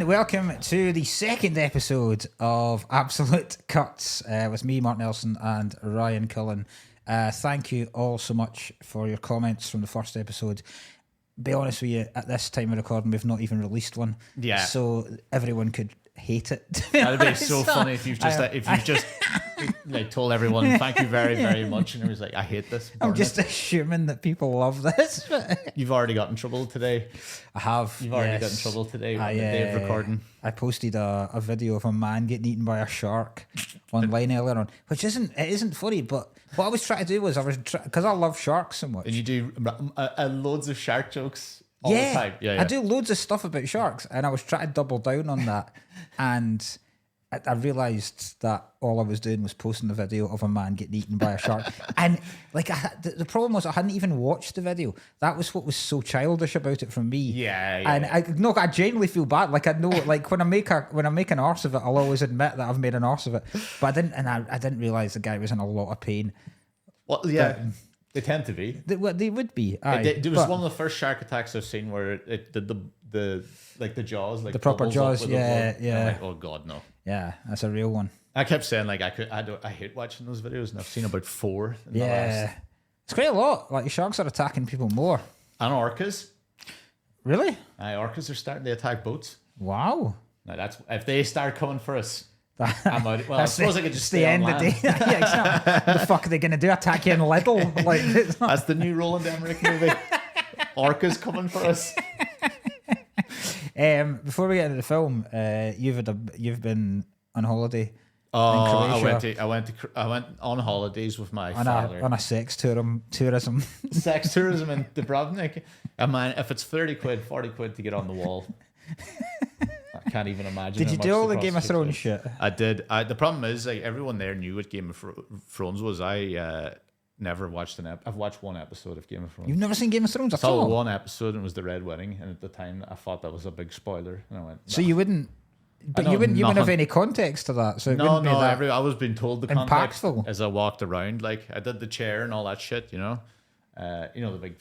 welcome to the second episode of Absolute Cuts with me, Mark Nelson, and Ryan Cullen. Thank you all so much for your comments from the first episode. Be honest with you, at this time of recording, we've not even released one. Yeah. So everyone could hate it. That'd be so funny if you've just like told everyone thank you very, very much, and it was like, I hate this. I'm just assuming that people love this. You've already got in trouble today. I have. You've already got in trouble today on the day of recording. I posted a video of a man getting eaten by a shark online earlier on, which isn't funny, but what I was trying to do was because I love sharks so much. And you do loads of shark jokes all the time. Yeah, I do loads of stuff about sharks, and I was trying to double down on that, and I realised that all I was doing was posting a video of a man getting eaten by a shark. And like the problem was I hadn't even watched the video. That was what was so childish about it from me. Yeah. And I genuinely feel bad. Like I know, like when I make an arse of it, I'll always admit that I've made an arse of it. But I didn't realise the guy was in a lot of pain. Well, yeah. They tend to be. They would be. There was one of the first shark attacks I've seen where it did the jaws, like the proper jaws. Yeah. I'm like, oh god, no. Yeah, that's a real one. I kept saying like I hate watching those videos, and I've seen about 4. In the last. It's quite a lot. Like sharks are attacking people more. And orcas. Really? Orcas are starting to attack boats. Wow. Now that's if they start coming for us. I'm out. Well, I suppose I could just the stay end on of the land. day. Yeah, exactly. What the fuck are they going to do? Attack you in Lidl? Like that's the new Roland Emmerich movie. Orcas coming for us. Before we get into the film, you've been on holiday. Oh, in Croatia. I went on holidays with my father on a sex tourism. Sex tourism in Dubrovnik. I mean, if it's 30 quid, 40 quid to get on the wall. I can't even imagine. Did you do all the Game of Thrones shit? I did. The problem is, like, everyone there knew what Game of Thrones was. I never watched I've watched one episode of Game of Thrones. You've never seen Game of Thrones at all? I all? saw one episode, and it was the Red Wedding, and at the time I thought that was a big spoiler, and I went. Nah. So you wouldn't. But you wouldn't have any context to that. So it wouldn't be that I was being told the context impactful as I walked around. Like I did the chair and all that shit. You know the big.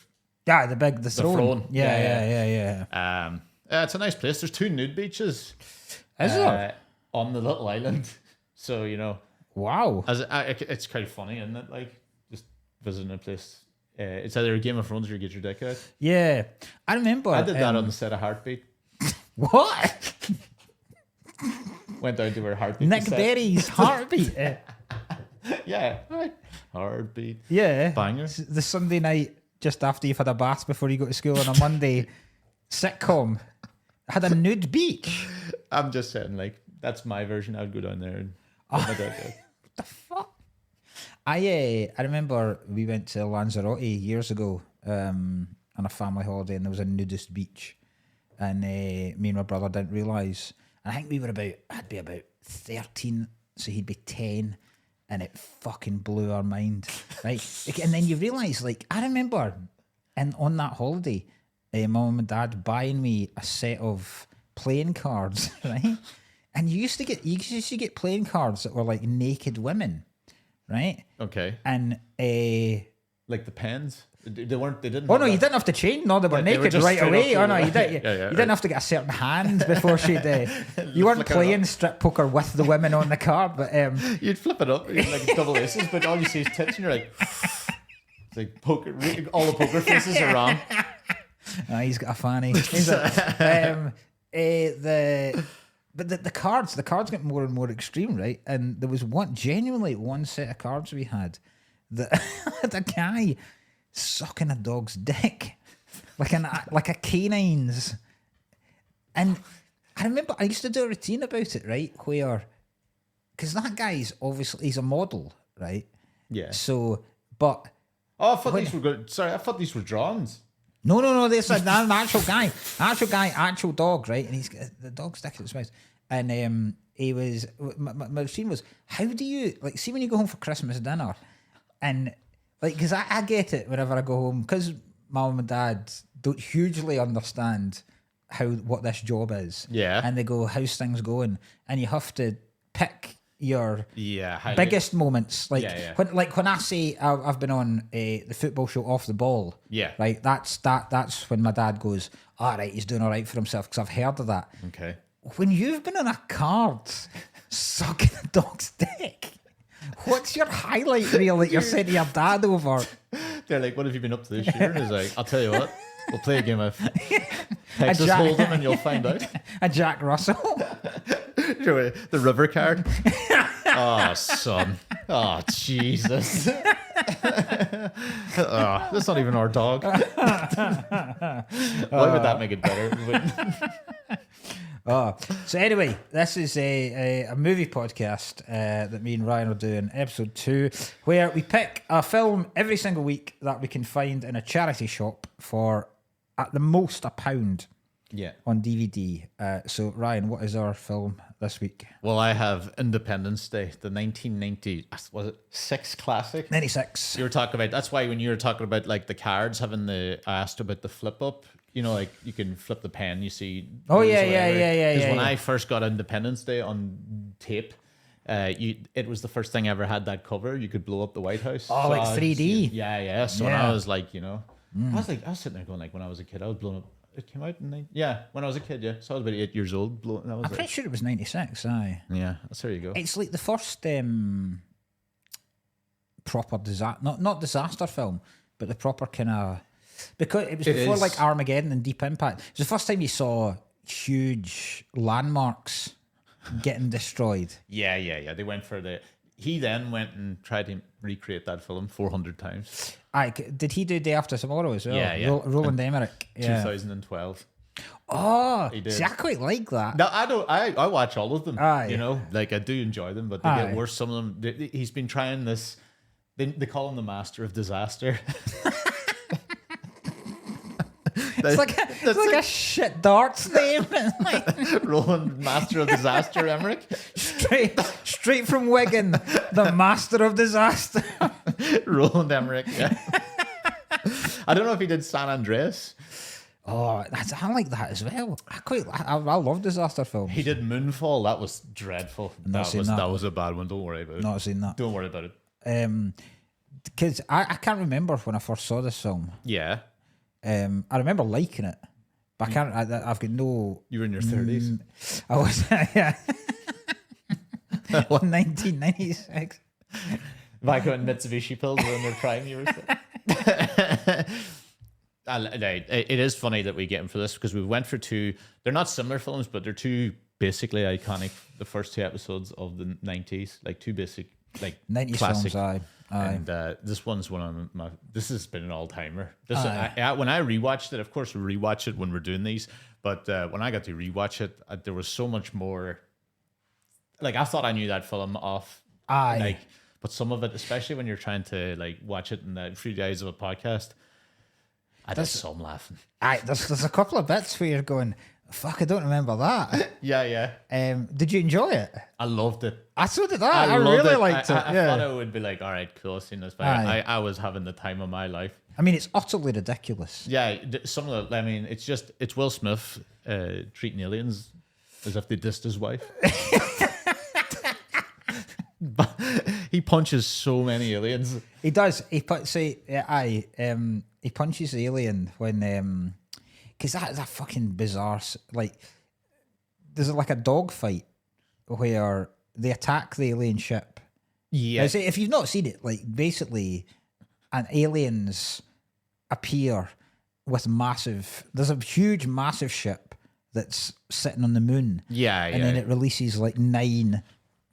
Yeah, the throne. Yeah. It's a nice place. There's 2 nude beaches. Is there? On the little island? So Wow. It's kind of funny, isn't it? Like just visiting a place. It's either a Game of Thrones or you get your dick out. Yeah, I remember. I did that on the set of Heartbeat. What? Went down to her Heartbeat. Nick Berry's Heartbeat. Yeah, Heartbeat. Yeah, banger. The Sunday night just after you've had a bath before you go to school on a Monday sitcom had a nude beach. I'm just saying, like that's my version. I'd go down there and what the fuck? I remember we went to Lanzarote years ago on a family holiday, and there was a nudist beach, and me and my brother didn't realise. I think I'd be about 13, so he'd be 10, and it fucking blew our mind, right? And then you realise, like, I remember, and on that holiday, my mum and dad buying me a set of playing cards, right? And you used to get playing cards that were like naked women, right? Okay. And like the pens. They didn't. Oh no, you didn't have to change. No, they were naked right away. Oh no, you didn't. You didn't have to get a certain hand before she'd. You weren't playing strip poker with the women on the card, but you'd flip it up, you'd like double aces, but all you see is tits, and you're like, it's like poker. All the poker faces are wrong. He's got a fanny. But the cards get more and more extreme, right? And there was genuinely one set of cards we had that had a guy sucking a dog's dick, like a canine's. And I remember I used to do a routine about it, right? Where, because that guy's obviously he's a model, right? Yeah. So, but I thought these were good. Sorry, I thought these were drawings. No. This is an actual guy, actual dog, right? And he's got the dog sticking in his mouth. And he was my routine was, how do you see when you go home for Christmas dinner, and because I get it whenever I go home, because mum and dad don't hugely understand what this job is. Yeah. And they go, how's things going? And you have to pick your biggest moments. When I say I've been on the football show Off the Ball. Yeah. Right. That's when my dad goes, all right, he's doing all right for himself, because I've heard of that. Okay. when you've been on a card sucking a dog's dick, what's your highlight reel that you're sending your dad over? They're like, what have you been up to this year? And he's like, I'll tell you what, we'll play a game of Texas Hold'em and you'll find out. A Jack Russell. The river card. Oh, son. Oh, Jesus. Oh, that's not even our dog. Why would that make it better? So anyway, this is a movie podcast that me and Ryan are doing, episode 2, where we pick a film every single week that we can find in a charity shop for at the most £1 on DVD. So Ryan, what is our film this week? Well, I have Independence Day, the 1990, was it 6 classic? 96. You were talking about, that's why when you were talking about like the cards having I asked about the flip up. You know, like you can flip the pen, you see. Oh yeah. Because when I first got Independence Day on tape, it was the first thing I ever had that cover. You could blow up the White House. Oh, so like 3D. Yeah. So when I was like, I was sitting there going like, when I was a kid, I was blowing up. It came out in when I was a kid. Yeah, so I was about 8 years old. I'm pretty sure it was 96. Aye. Yeah, there you go. It's like the first proper disaster, not disaster film, but the proper kind of. Because it was before like Armageddon and Deep Impact. It was the first time you saw huge landmarks getting destroyed. Yeah. They went for he then went and tried to recreate that film 400 times. Did he do Day After Tomorrow as well? Yeah. Roland Emmerich. Yeah. 2012. Oh, see, I quite like that. No, I don't. I watch all of them. Aye. Like I do enjoy them, but they get worse. Some of them. He's been trying this. They call him the Master of Disaster. It's like a shit darts name. Roland Master of Disaster Emmerich. Straight from Wigan, the Master of Disaster. Roland Emmerich, yeah. I don't know if he did San Andreas. Oh, I like that as well. I love disaster films. He did Moonfall. That was dreadful. That was a bad one. Don't worry about it. Not seen that. Don't worry about it. Because I can't remember when I first saw this film. Yeah. I remember liking it, but I can't. I've got no. You were in your 30s. I was. Yeah. 1996. Back when Mitsubishi pills were in their prime, you were saying. It is funny that we get him for this because we went for 2. They're not similar films, but they're 2 basically iconic. The first 2 episodes of the 90s, like 2 basic, like 90s classic. films. Aye. And this one's one of my. This has been an all timer. When I rewatched it, of course we rewatch it when we're doing these. But when I got to rewatch it, there was so much more. Like I thought I knew that film off. Aye. Like, but some of it, especially when you're trying to like watch it through the eyes of a podcast, I did some laughing. Aye. There's a couple of bits where you're going, fuck, I don't remember that. Yeah. Did you enjoy it? I loved it. So did I. I really liked it. I thought I would be like, all right, cool, I've seen this, but I was having the time of my life. I mean, it's utterly ridiculous. Yeah, some of the. I mean, it's Will Smith treating aliens as if they dissed his wife. But he punches so many aliens. He does. He punches the alien when because that's a fucking bizarre. Like, there's like a dog fight where they attack the alien ship. Yeah. Now, if you've not seen it, like basically, aliens appear with there's a huge, massive ship that's sitting on the moon. Yeah. And then it releases like 9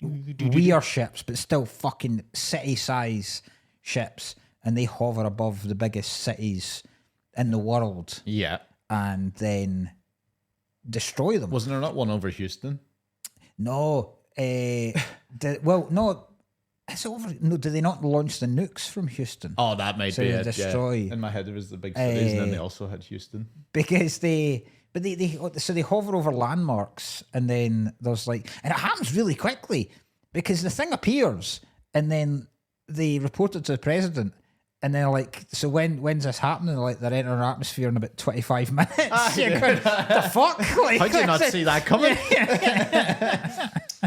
weird ships, but still fucking city-size ships, and they hover above the biggest cities in the world. Yeah. And then destroy them. Wasn't there not one over Houston? No. No. It's over. No, do they not launch the nukes from Houston? Oh, that might be it. Destroy. Yeah. In my head, there was the big cities, and then they also had Houston. Because they hover over landmarks, and then there's and it happens really quickly because the thing appears, and then they report it to the president. And they're like, so when's this happening? They're entering our atmosphere in about 25 minutes. You're going, the fuck? How did you not see that coming?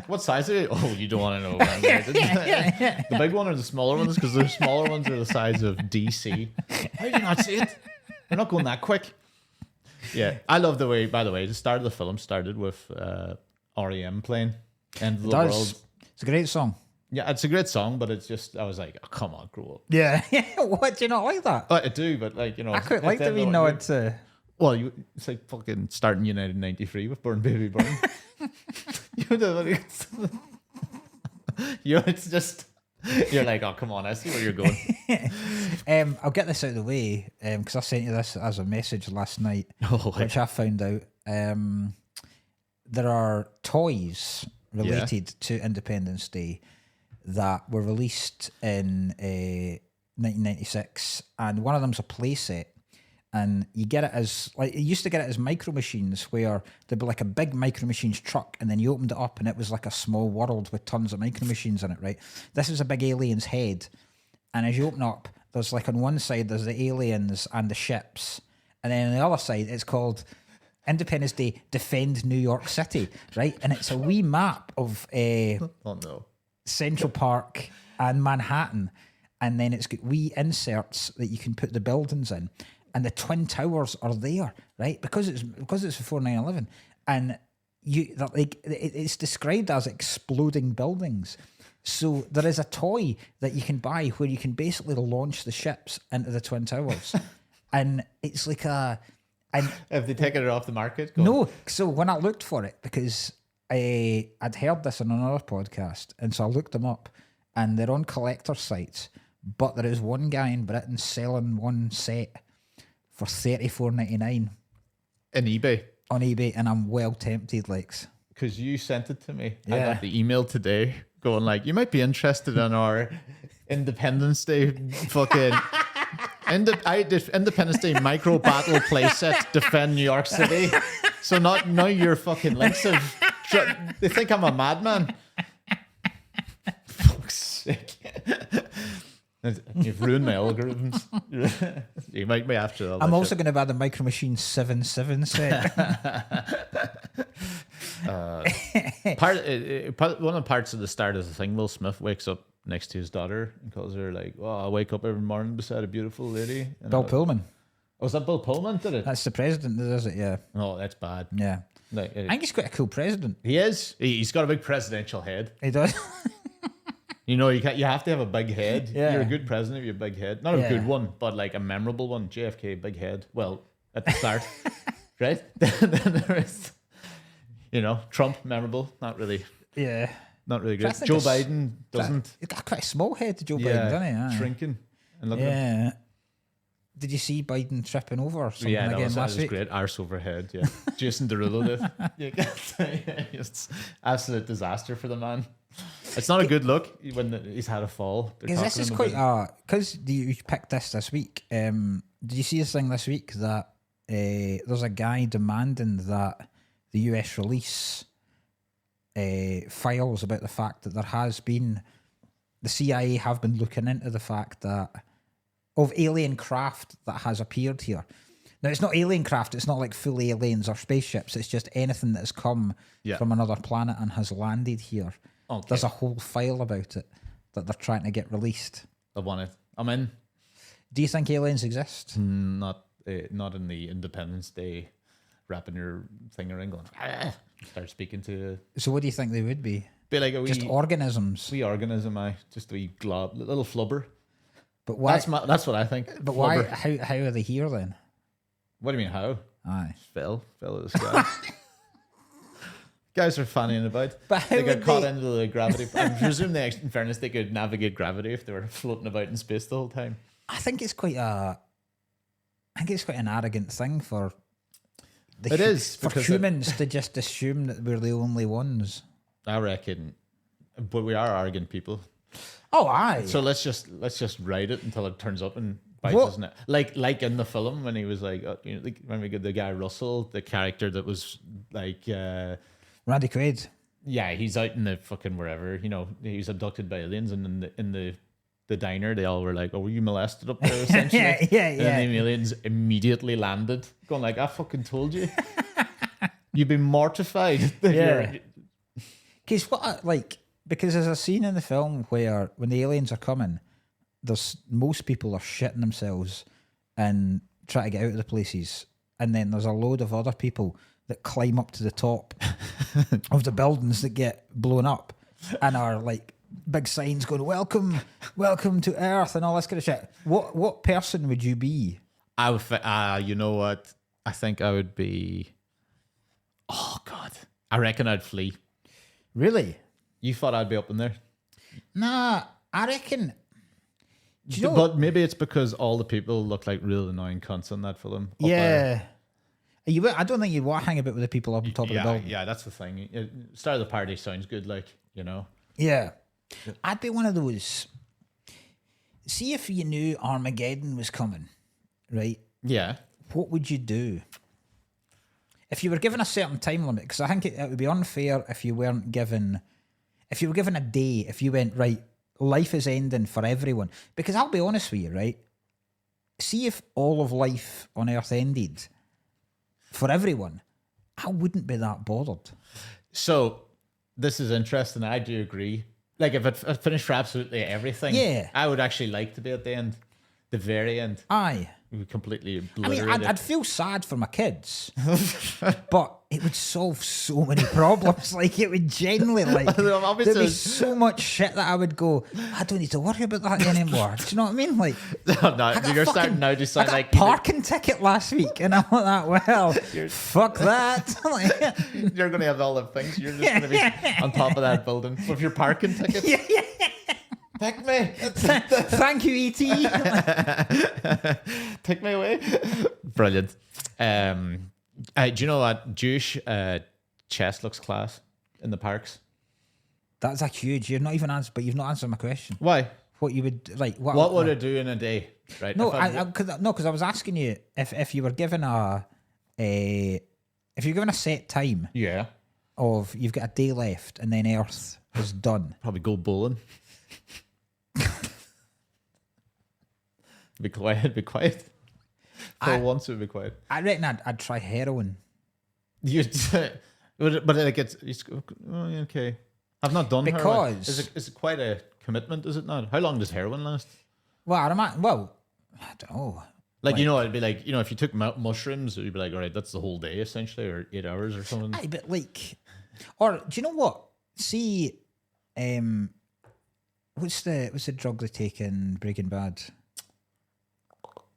What size are they? Oh, you don't want to know. The big one or the smaller ones? Because the smaller ones are the size of DC. How did you not see it? They're not going that quick. Yeah, I love the way. By the way, the start of the film started with REM playing "End of the World." It's a great song. Yeah, it's a great song, but it's just I was like, oh, come on, grow up. Yeah. What, do you not like that? I do, but like I quite like the wee nod to. Well, it's like fucking starting United 93 with Burn Baby Burn. It's just, you're like, oh, come on, I see where you're going. I'll get this out of the way because I sent you this as a message last night, Oh, which I found out. There are toys related to Independence Day that were released in 1996, and one of them's a playset. And you get it as, like, you used to get it as Micro Machines, where there'd be like a big Micro Machines truck, and then you opened it up, and it was like a small world with tons of Micro Machines in it, right? This is a big alien's head. And as you open up, there's like on one side, there's the aliens and the ships. And then on the other side, it's called Independence Day Defend New York City, right? And it's a wee map of Central Park and Manhattan. And then it's got wee inserts that you can put the buildings in. And the Twin Towers are there, right? Because it's before 9/11, and it's described as exploding buildings. So there is a toy that you can buy where you can basically launch the ships into the Twin Towers, and it's like a. And have they taken it off the market? No. So when I looked for it, because I'd heard this on another podcast, and so I looked them up, and they're on collector sites. But there is one guy in Britain selling one set for $34.99 in eBay. On eBay, and I'm well tempted, Lex. Because you sent it to me. Yeah. I got the email today going like, you might be interested in our Independence Day fucking Independence Day micro battle playset Defend New York City. So now your fucking links have they think I'm a madman. Fuck's sake. You've ruined my algorithms. You make me after all. I'm also going to buy the Micro Machine 7 set. One of the parts of the start of the thing, Will Smith wakes up next to his daughter and calls her like, "Oh, I wake up every morning beside a beautiful lady." And Bill Pullman. Oh, was that Bill Pullman? Did it? That's the president, is it? Yeah. Oh, that's bad. Yeah. Like, I think he's quite a cool president. He is. He's got a big presidential head. He does. You know, you have to have a big head. Yeah. You're a good president if you have a big head. Not a good one, but like a memorable one. JFK, big head. Well, at the start, right? Then there is, Trump, memorable. Not really. Yeah. Not really good. Joe Biden doesn't. He's got quite a small head to Joe Biden, doesn't he? Yeah. Shrinking. And look at him. Did you see Biden tripping over or something that again was, last week? Great. Arse overhead, yeah. Jason Derulo did. It's absolute disaster for the man. It's not a good look when he's had a fall. Because this is quite because you picked this week. Did you see this thing this week that there's a guy demanding that the US release files about the fact that there has been, the CIA have been looking into the fact that of alien craft that has appeared here. Now, it's not alien craft, it's not like full aliens or spaceships, it's just anything that has come from another planet and has landed here. Okay. There's a whole file about it that they're trying to get released. I want it. I'm in. Do you think aliens exist? Not in the Independence Day, wrapping your finger in going, start speaking to... So what do you think they would be? Be like a wee... Just organisms? Wee organism, just a wee glob, little flubber. But why? That's what I think. But flubber. Why? How are they here then? What do you mean, how? Aye. Fell out of the sky. Guys are fanning about. But how they got caught into the gravity. I presume in fairness, they could navigate gravity if they were floating about in space the whole time. I think it's quite an arrogant thing for humans to just assume that we're the only ones. I reckon, but we are arrogant people. Oh, aye. So let's just ride it until it turns up and bites us. Like in the film when he was like, when we get the guy Russell, the character that was like Randy Quaid. Yeah, he's out in the fucking wherever. He was abducted by aliens, and in the diner, they all were like, "Oh, were you molested up there?" Essentially, yeah. And the aliens immediately landed, going like, "I fucking told you." You've been mortified. Yeah. Because there's a scene in the film where when the aliens are coming, most people are shitting themselves and try to get out of the places, and then there's a load of other people that climb up to the top of the buildings that get blown up and are like big signs going, welcome to Earth and all this kind of shit. What person would you be? I would, you know what? I think I would be, oh God, I reckon I'd flee. Really? You thought I'd be up in there? Nah, I reckon. Do you know But maybe it's because all the people look like real annoying cunts on that film. Yeah. I don't think you'd want to hang about with the people up on top of the building. Yeah, that's the thing. Start of the party sounds good, like, you know. Yeah. I'd be one of those. See if you knew Armageddon was coming, right? Yeah. What would you do? If you were given a certain time limit, because I think it would be unfair if you were given a day, if you went, right, life is ending for everyone. Because I'll be honest with you, right? See if all of life on Earth ended for everyone, I wouldn't be that bothered. So this is interesting. I do agree. Like if it finished for absolutely everything, yeah, I would actually like to be at the end, the very end. Aye. We would completely I obliterate mean, I'd feel sad for my kids, but it would solve so many problems. Like it would genuinely, like there'd be so much shit that I would go, I don't need to worry about that anymore. Do you know what I mean? Like, no, you're starting now to sound like a parking ticket last week, and I'm like that. Well, fuck that. You're going to have all the things. You're just going to be on top of that building with your parking ticket. Yeah. Take me. Thank you, E.T. Take me away. Brilliant. Do you know what? Jewish chess looks class in the parks. That's a huge. You've not even answered, but you've not answered my question. Why? What you would like? What would I do in a day? Right? No, because I was asking you if you were given if you're given a set time. Yeah. Of you've got a day left and then Earth is done. Probably go bowling. Be quiet. For once, it would be quiet. I reckon I'd try heroin. But like it's okay. I've not done heroin. Because is it quite a commitment? Is it not? How long does heroin last? Well, I don't know. Like, you know, it'd be like, you know, if you took mushrooms, you'd be like, all right, that's the whole day essentially, or 8 hours or something. Aye, but like, or do you know what? See, what's the drug they take in Breaking Bad?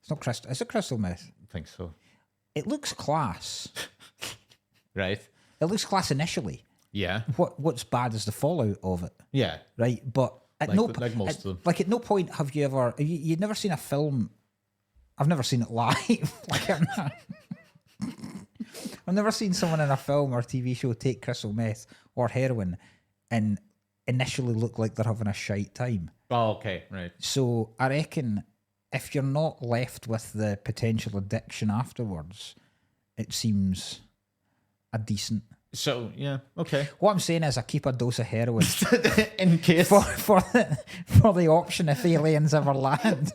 It's not crystal. Is it crystal meth? I think so. It looks class. Right. It looks class initially. Yeah. What's bad is the fallout of it. Yeah. Right. But at like most of them. Like at no point have you ever you'd never seen a film. I've never seen it live. Like I've never seen someone in a film or TV show take crystal meth or heroin and initially look like they're having a shite time. Oh, okay, right. So I reckon if you're not left with the potential addiction afterwards, it seems a decent. So yeah, okay. What I'm saying is I keep a dose of heroin in case for the option if aliens ever land.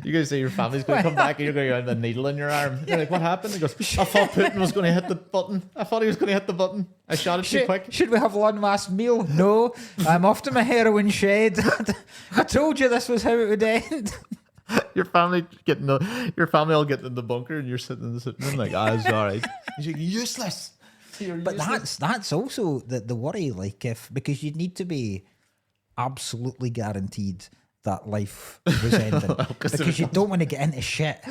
You guys say your family's going to come back and you're going to have a needle in your arm. You're like, what happened? He goes, I thought Putin was going to hit the button. I thought he was going to hit the button. I shot it too quick. Should we have one last meal? No, I'm off to my heroin shed. I told you this was how it would end. Your family all getting in the bunker and you're sitting in the sitting room like, it's all right. He's like, useless. But that's also the worry, like because you'd need to be absolutely guaranteed that life was ending because you don't want to get into shit.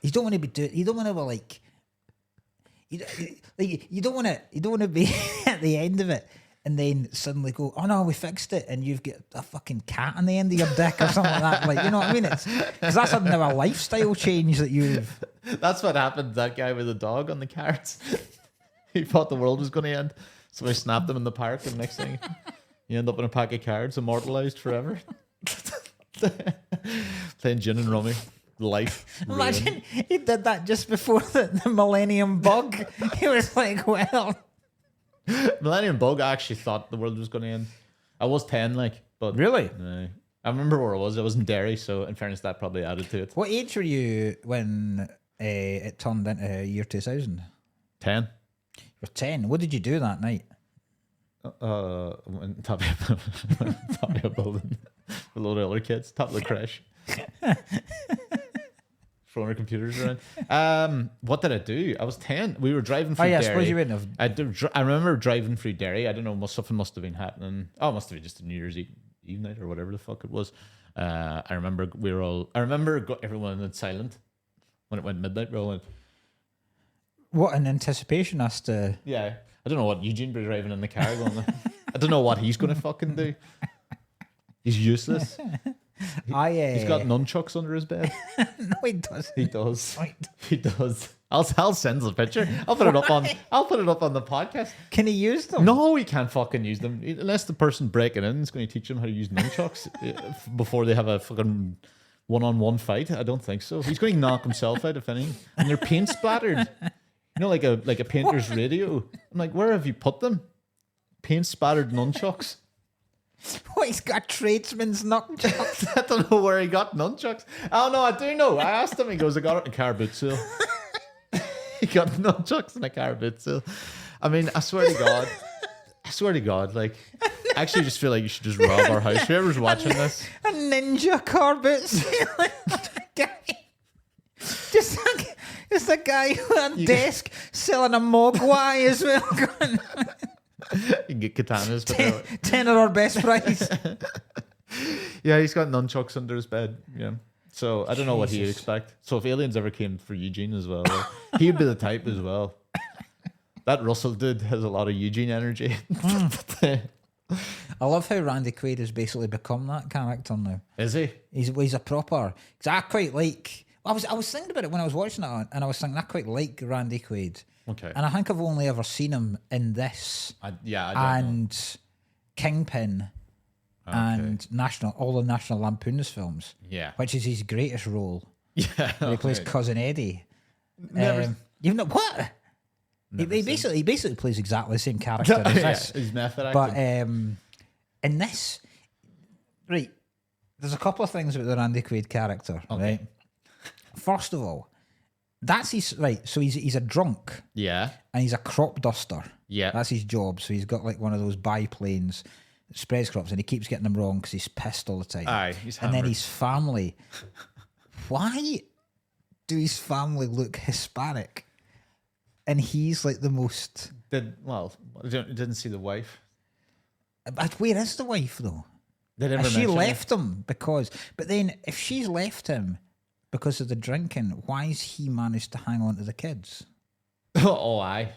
You don't want to be you don't want to be like you don't want to be at the end of it and then suddenly go, oh no, we fixed it, and you've got a fucking cat on the end of your dick or something like that. Like, you know what I mean? It's because that's a lifestyle change that you've. That's what happened to that guy with the dog on the cards. He thought the world was going to end, so I snapped him in the park, and next thing, you end up in a pack of cards, immortalized forever. Playing gin and rummy. Life. Imagine he did that just before the Millennium Bug. He was like, well. Millennium Bug, I actually thought the world was going to end. I was 10, but. Really? I remember where I was. I was in Derry, so in fairness, that probably added to it. What age were you when it turned into year 2000? 10. You were 10. What did you do that night? Went top of a building with a load of other kids, top of the crash. throwing our computers around. What did I do? I was 10. We were driving through I Derry. suppose you wouldn't have. I remember driving through Derry. I don't know, something must have been happening. Oh, it must have been just a New Year's Eve night or whatever the fuck it was. I remember everyone went silent when it went midnight. We all went, what an anticipation as to. yeah. I don't know what Eugene be driving in the car going. I don't know what he's going to fucking do. He's useless. He's got nunchucks under his bed. No, he doesn't. He does. Right. He does. I'll send the picture. I'll put it up on the podcast. Can he use them? No, he can't fucking use them unless the person breaking in is going to teach him how to use nunchucks before they have a fucking one-on-one fight. I don't think so. He's going to knock himself out if anything. And they're paint splattered. You know, like a painter's radio. I'm like, where have you put them? Paint splattered nunchucks. What, he's got tradesman's nunchucks? I don't know where he got nunchucks. Oh no, I do know. I asked him. He goes, I got it in a car boot sale. He got nunchucks in a car boot sale. I mean, I swear to God, like, I actually just feel like you should just rob our house. Whoever's watching this. A ninja car boot sale. Just a guy on a desk selling a mogwai as well. You can get katanas for 10 at our best price. Yeah, he's got nunchucks under his bed. Yeah. So I don't know what he'd expect. So if aliens ever came for Eugene as well, he'd be the type as well. That Russell dude has a lot of Eugene energy. I love how Randy Quaid has basically become that character now. Is he? He's a proper. Because I quite like. I was thinking about it when I was watching it, and I was thinking I quite like Randy Quaid. Okay. And I think I've only ever seen him in this. I don't know. Kingpin. Okay. And all the National Lampoon's films. Yeah. Which is his greatest role. Yeah. Where he plays Cousin Eddie. Never. You've not what? He basically plays exactly the same character as this. He's method acting. But in this, right, there's a couple of things about the Randy Quaid character, right? First of all, that's his right. So he's a drunk. Yeah. And he's a crop duster. Yeah. That's his job. So he's got like one of those biplanes that spreads crops, and he keeps getting them wrong because he's pissed all the time. Aye, he's and hammered. then his family. Why do his family look Hispanic? And he's like the most. I didn't see the wife. But where is the wife though? They never Has she mention left him because? But then, if she's left him because of the drinking, why has he managed to hang on to the kids? Oh, aye.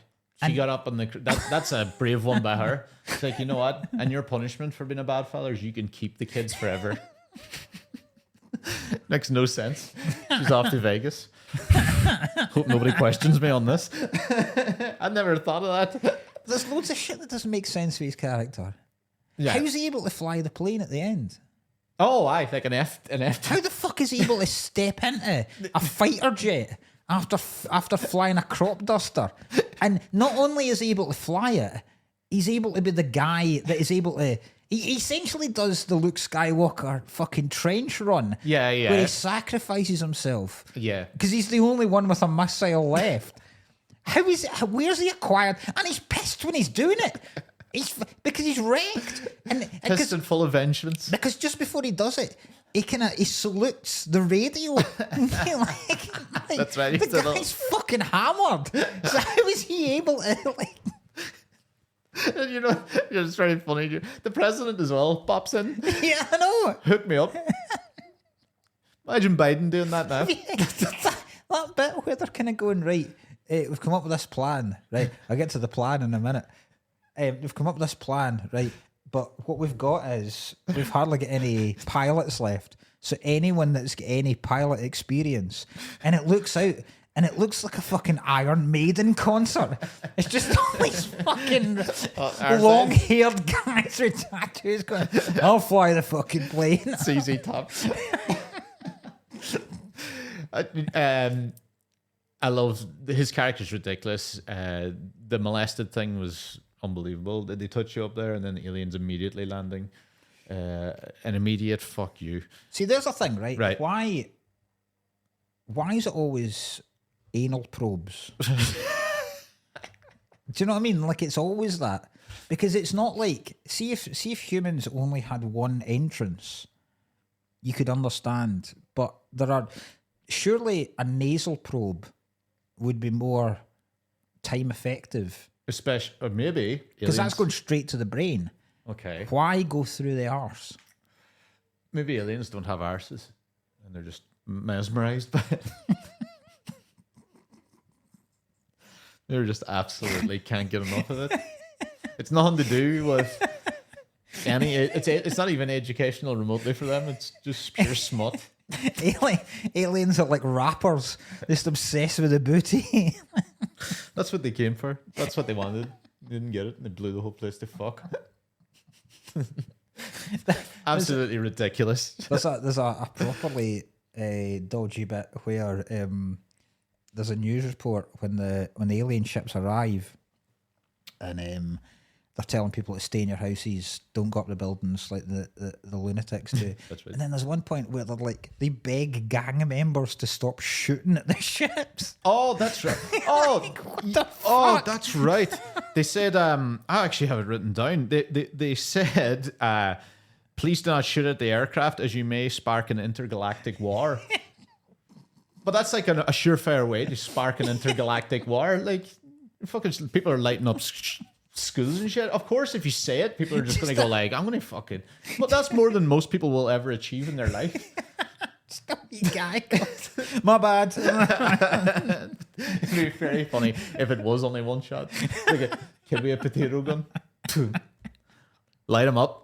She got up on the. That's a brave one by her. It's like, you know what? And your punishment for being a bad father is you can keep the kids forever. Makes no sense. She's off to Vegas. Hope nobody questions me on this. I never thought of that. There's loads of shit that doesn't make sense for his character. Yeah. How's he able to fly the plane at the end? Oh, aye, like an F. How the fuck is he able to step into a fighter jet after flying a crop duster? And not only is he able to fly it, he's able to be the guy that is able to. He essentially does the Luke Skywalker fucking trench run. Yeah. Where he sacrifices himself. Yeah. Because he's the only one with a missile left. Where's he acquired? And he's pissed when he's doing it. Because he's wrecked. Pissed and full of vengeance. Because just before he does it, he salutes the radio. That's right. The guy's fucking hammered. So how is he able to And it's very funny. The president as well pops in. Yeah, I know. Hook me up. Imagine Biden doing that now. That bit where they're kind of going, right, we've come up with this plan, right? I'll get to the plan in a minute. We've come up with this plan, right? But what we've got is we've hardly got any pilots left. So anyone that's got any pilot experience, and it looks out, and it looks like a fucking Iron Maiden concert. It's just all these fucking long-haired guys with tattoos going, I'll fly the fucking plane. CZ Top. I love his character's ridiculous. The molested thing was unbelievable. They touch you up there, and then the aliens immediately landing. An immediate fuck you. See, there's a thing, right? Right. Why is it always anal probes? Do you know what I mean? Like, it's always that. Because it's not like, see if humans only had one entrance, you could understand. But surely a nasal probe would be more time effective. Especially, or maybe Because that's aliens- going straight to the brain. Okay. Why go through the arse? Maybe aliens don't have arses, and they're just mesmerized by it. They're just absolutely can't get enough of it. It's nothing to do with any. It's not even educational remotely for them. It's just pure smut. Aliens are like rappers, just obsessed with the booty. That's what they came for. That's what they wanted. They didn't get it, and they blew the whole place to fuck. Absolutely ridiculous. There's a properly dodgy bit where there's a news report when the alien ships arrive, and they're telling people to stay in your houses, don't go up the buildings like the lunatics do. That's right. And then there's one point where they beg gang members to stop shooting at the ships. Oh, that's right. Oh, oh, that's right. They said, I actually have it written down. They said, please do not shoot at the aircraft as you may spark an intergalactic war. But that's like a surefire way to spark an intergalactic war. Like, fucking people are lighting up schools and shit. Of course, if you say it, people are just going to go like, I'm going to fuck it. But that's more than most people will ever achieve in their life. Guy. My bad. It'd be very funny if it was only one shot. Like a kid with a potato gun. Light them up.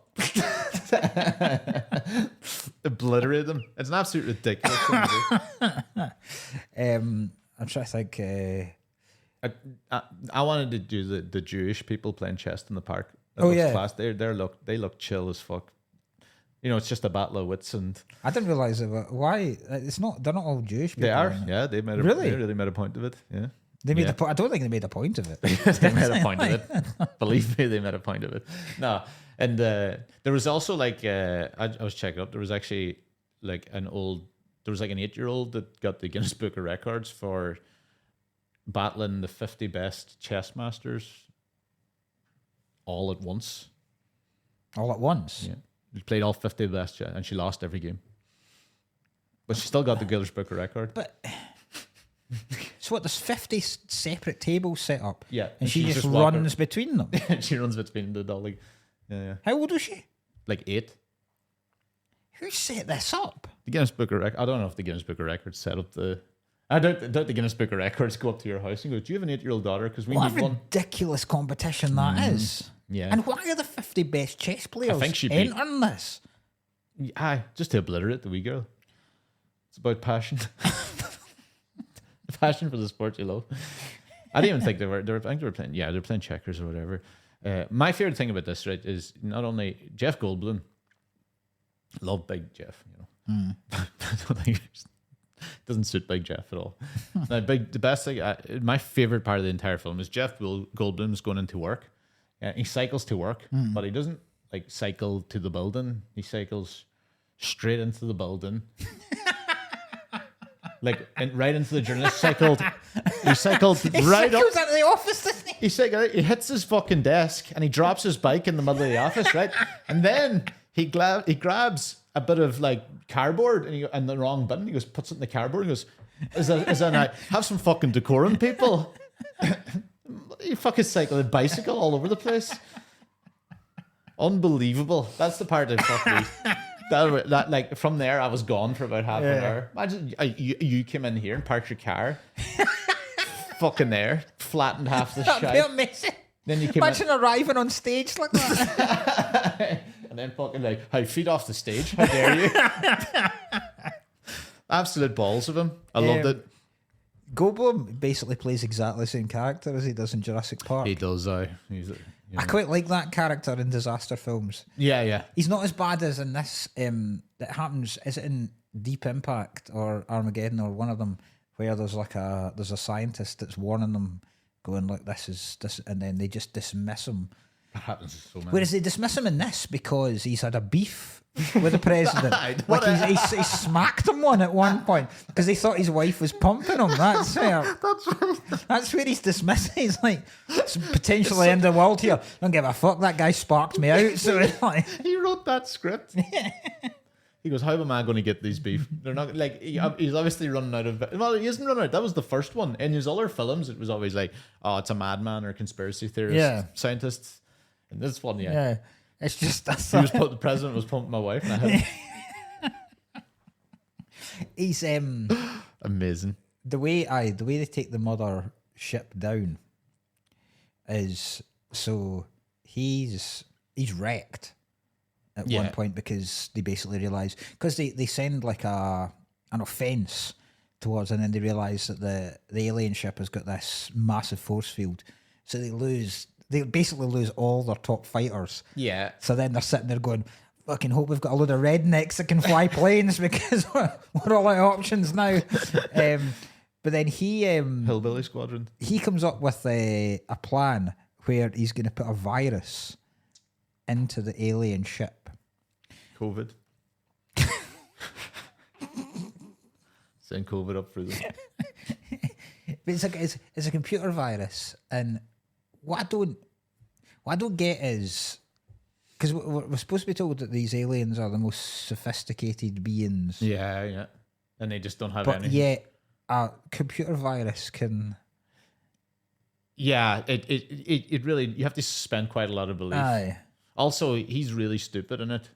Obliterate them. It's an absolute ridiculous thing to do. I'm trying to think. I wanted to do the Jewish people playing chess in the park. Oh, yeah. Class. They look chill as fuck. You know, it's just a battle of wits, and I didn't realize it. But why? It's not. They're not all Jewish people. they are. Isn't it? Yeah, they made Really? They really made a point of it. Yeah, They made Yeah. a point. I don't think they made a point of it. they made a point of it. Believe me, they made a point of it. No, and there was also like I was checking up. There was actually like there was like an 8-year-old that got the Guinness Book of Records for battling the 50 best chess masters all at once. All at once. Yeah, she played all 50 best chess, and she lost every game. But she still got the Guinness Book of Record. But so what? There's 50 separate tables set up. Yeah, and she just walk runs between them. she runs between the dolly. Yeah. How old is she? Like 8. Who set this up? The Guinness Book of Records. I don't know if the Guinness Book of Records set up the. I doubt the Guinness Book of Records go up to your house and go, "Do you have an 8-year-old daughter? Because we What a need one." ridiculous competition that is. Yeah. And why are the 50 best chess players think she'd be- entering this? Aye, just to obliterate the wee girl. It's about passion. Passion for the sport you love. I didn't even think they were. I think they were playing. Yeah, they were playing checkers or whatever. My favorite thing about this, right, is not only Jeff Goldblum. Love Big Jeff, you know. I don't think doesn't suit Big Jeff at all. Now, the best thing, my favorite part of the entire film is Jeff Goldblum's going into work. He cycles to work, but he doesn't like cycle to the building. He cycles straight into the building. Like right into the journalist. He cycled right up. He goes out of the office, doesn't he? He hits his fucking desk and he drops his bike in the middle of the office, right? And then he grabs a bit of like cardboard and the wrong button. He goes, puts it in the cardboard and goes, is that not, have some fucking decorum, people. You fucking cycle a bicycle all over the place. Unbelievable. That's the part that fucked me. That like from there, I was gone for about half an hour. Imagine you came in here and parked your car, fucking there, flattened half the That'd be shite. amazing. Then you came Imagine arriving on stage like that. and then fucking like, hey, feet off the stage. How dare you? Absolute balls of him. I loved it. Goldblum basically plays exactly the same character as he does in Jurassic Park. He does. I quite like that character in disaster films. Yeah. He's not as bad as in this. That happens. Is it in Deep Impact or Armageddon or one of them where there's a scientist that's warning them, going like this, and then they just dismiss him. That happens to so many. Whereas they dismiss him in this because he's had a beef with the president. Like he smacked him one at one point because they thought his wife was pumping him. That's where. That's where he's dismissing. He's like, it's potentially end of the world here. Don't give a fuck. That guy sparked me out. So it's like, he wrote that script. He goes, how am I going to get these beef? They're not like he's obviously running out of. Well, he isn't running out. That was the first one. In his other films, it was always like, oh, it's a madman or conspiracy theorist, scientists. And this one, yeah, it's just the president was pumping my wife. And I had he's amazing. The way they take the mother ship down is so he's wrecked at one point because they basically realise, because they send like an offence towards, and then they realise that the alien ship has got this massive force field, so they basically lose all their top fighters. Yeah. So then they're sitting there going, fucking hope we've got a load of rednecks that can fly planes because we're all out of options now. But then Hillbilly Squadron. He comes up with a plan where he's going to put a virus into the alien ship. COVID. Send COVID up through them. But it's a computer virus, and what I don't get is, because we're supposed to be told that these aliens are the most sophisticated beings. Yeah. And they just don't have but anything. Yet a computer virus can. Yeah, it really, you have to suspend quite a lot of belief. Aye. Also, he's really stupid in it.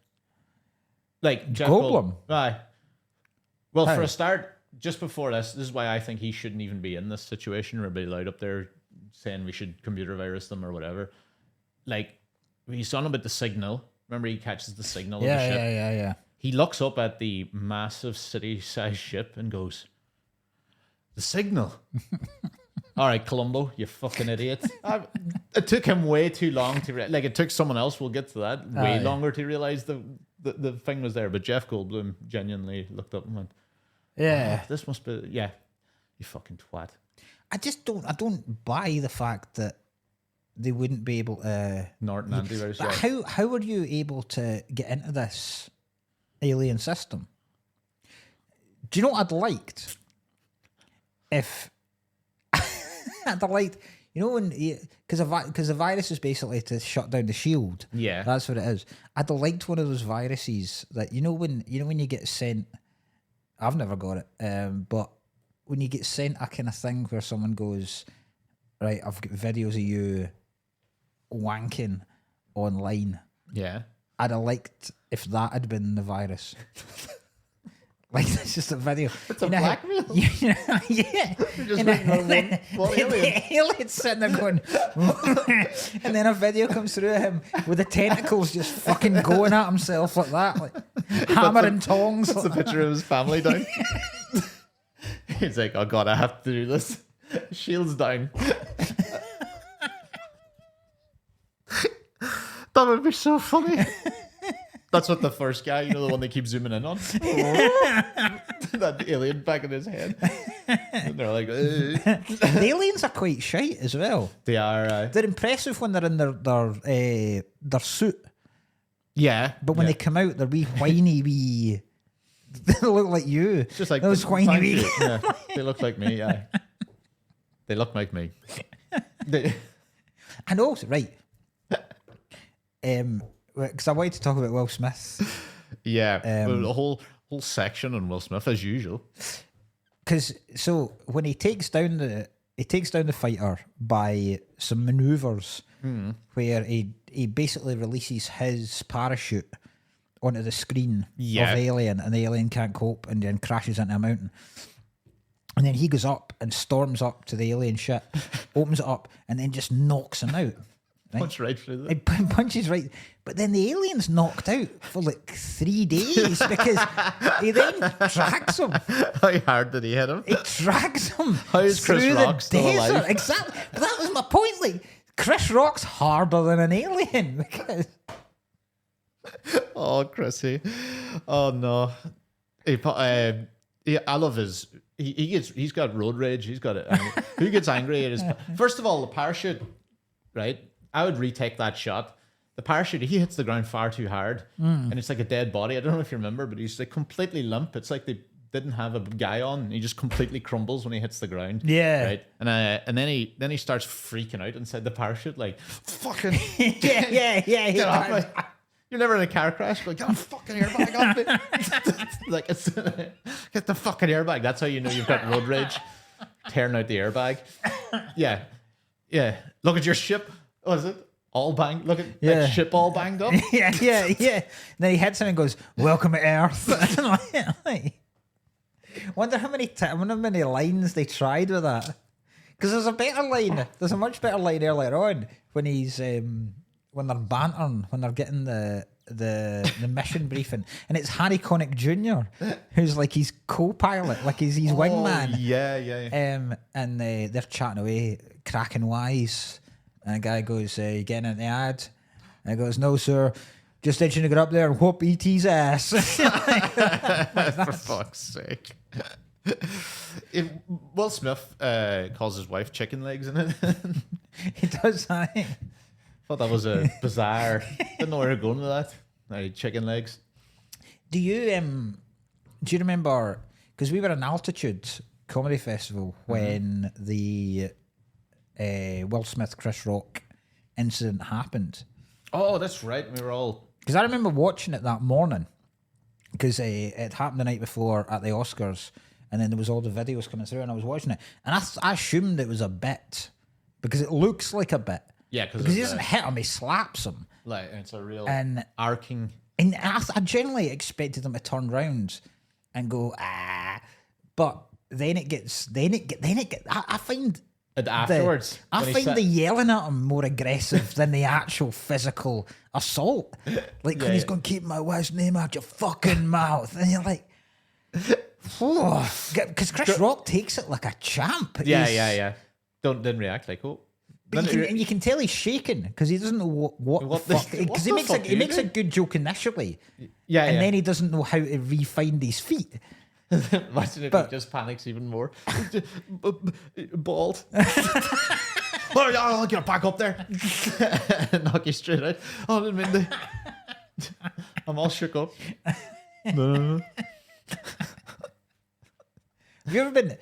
Like Jeff Goldblum. Aye. Well, Aye. for a start, just before this is why I think he shouldn't even be in this situation or be allowed up there saying we should computer virus them or whatever. Like, he's on about the signal. Remember, he catches the signal of the ship. Yeah. He looks up at the massive city-sized ship and goes, the signal. All right, Columbo, you fucking idiot. It took him way too long to... Like, it took someone else, we'll get to that, way longer to realise the thing was there. But Jeff Goldblum genuinely looked up and went, Yeah. this must be... Yeah, you fucking twat. I don't buy the fact that they wouldn't be able to... Norton antivirus. But how were you able to get into this alien system? Do you know what I'd liked? If... I'd liked... You know when... Because the virus is basically to shut down the shield. Yeah. That's what it is. I'd have liked one of those viruses that... You know when you get sent... I've never got it. But when you get sent a kind of thing where someone goes... Right, I've got videos of you wanking online. Yeah. I'd have liked if that had been the virus. Like, it's just a video. It's a blackmail. Yeah. Just waiting on one alien. The alien's sitting there going, and then a video comes through of him with the tentacles just fucking going at himself like that, like hammer and tongs. That's a picture of his family down. He's like, oh God, I have to do this. Shield's down. That would be so funny. That's what the first guy, you know, the one they keep zooming in on. That alien back in his head. And they're like, The aliens are quite shite as well. They are. They're impressive when they're in their suit, Yeah. but when they come out, they're wee whiny wee. They look like you. Just like those whiny thank wee. you. Yeah, they look like me. Yeah, they look like me. And also, right. Because I wanted to talk about Will Smith. Yeah, well, the whole section on Will Smith as usual. Because so when he takes down the fighter by some maneuvers where he basically releases his parachute onto the screen of Alien, and the alien can't cope and then crashes into a mountain. And then he goes up and storms up to the alien ship, opens it up, and then just knocks him out. Right? Punch right through them. He punches right. But then the alien's knocked out for like 3 days because he then tracks him. How hard did he hit him? He tracks him. How is Chris through Rock the still desert. alive? Exactly. But that was my point. Like, Chris Rock's harder than an alien because... Oh, Chrissy. Oh, no. I love his... He's got road rage. He's got it. Who gets angry at his... First of all, the parachute, right? I would retake that shot. The parachute, he hits the ground far too hard, and it's like a dead body. I don't know if you remember, but he's like completely limp. It's like they didn't have a guy on. He just completely crumbles when he hits the ground. Yeah. Right. And then he starts freaking out inside the parachute, like fucking yeah. get off my... You're never in a car crash. Like, get a fucking airbag off me. Like, get the fucking airbag. That's how you know you've got road rage. Tearing out the airbag. Yeah. Yeah. Look at your ship. What is it? All banged. Look at that ship all banged up. Yeah. Then he hits him and goes, "Welcome to Earth." Wonder how many lines they tried with that. Because there's a better line. There's a much better line earlier on when he's when they're bantering, when they're getting the mission briefing, and it's Harry Connick Jr. who's like his co-pilot, like he's his wingman. Yeah. And they're chatting away, cracking wise. And the guy goes, "You getting in the ad?" And he goes, "No, sir. Just itching to get up there and whoop E.T.'s ass." For fuck's sake. Will Smith calls his wife chicken legs in it. He does, I thought that was a bizarre. Didn't know where you're going with that. No, chicken legs. Do you remember? Because we were in Altitude Comedy Festival when the Will Smith Chris Rock incident happened. Oh, that's right. We were all. Because I remember watching it that morning. Because it happened the night before at the Oscars, and then there was all the videos coming through, and I was watching it, and I assumed it was a bit because it looks like a bit. Yeah, because he doesn't hit him; he slaps him. Like it's a real arcing. And I generally expected them to turn round and go but then it gets. I find. And afterwards, I find the yelling at him more aggressive than the actual physical assault. Like when he's going, "Keep my wife's name out your fucking mouth," and you're like, because Chris Rock takes it like a champ. Yeah. Didn't react like and you can tell he's shaking because he doesn't know what the fuck. Because he makes a good joke initially, and then he doesn't know how to refine his feet. Imagine if he just panics even more. Bald. Oh, I'll get back up there. Knock you straight out. Oh, I didn't mean to. I'm all shook up. No. Have you ever been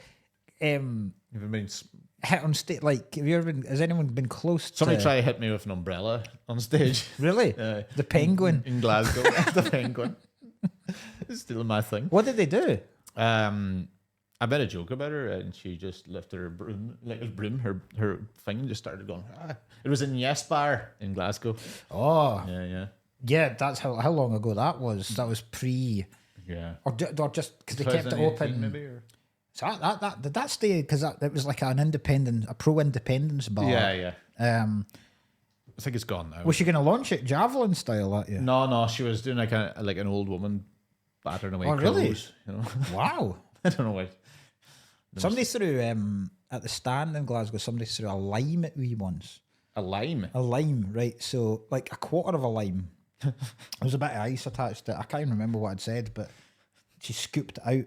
hit on stage? Like, has anyone been close Somebody try to hit me with an umbrella on stage. Really? The Penguin? In Glasgow. The Penguin. It's still my thing. What did they do? I made a joke about her, and she just lifted her broom, her thing, just started going. It was in Yes Bar in Glasgow. Oh, yeah. That's how long ago that was. That was pre. Yeah. Or just because they kept it open. Maybe. Or? So that did that stay? Because it was like a pro-independence bar. Yeah. I think it's gone now. Was she going to launch it javelin style at you? No. She was doing like an old woman battering away. Oh, really? Clothes, you know? Wow. I don't know why. Somebody threw at the stand in Glasgow. Somebody threw a lime at me once. A lime. A lime, right? So like a quarter of a lime. There was a bit of ice attached to it. I can't even remember what I'd said, but she scooped it out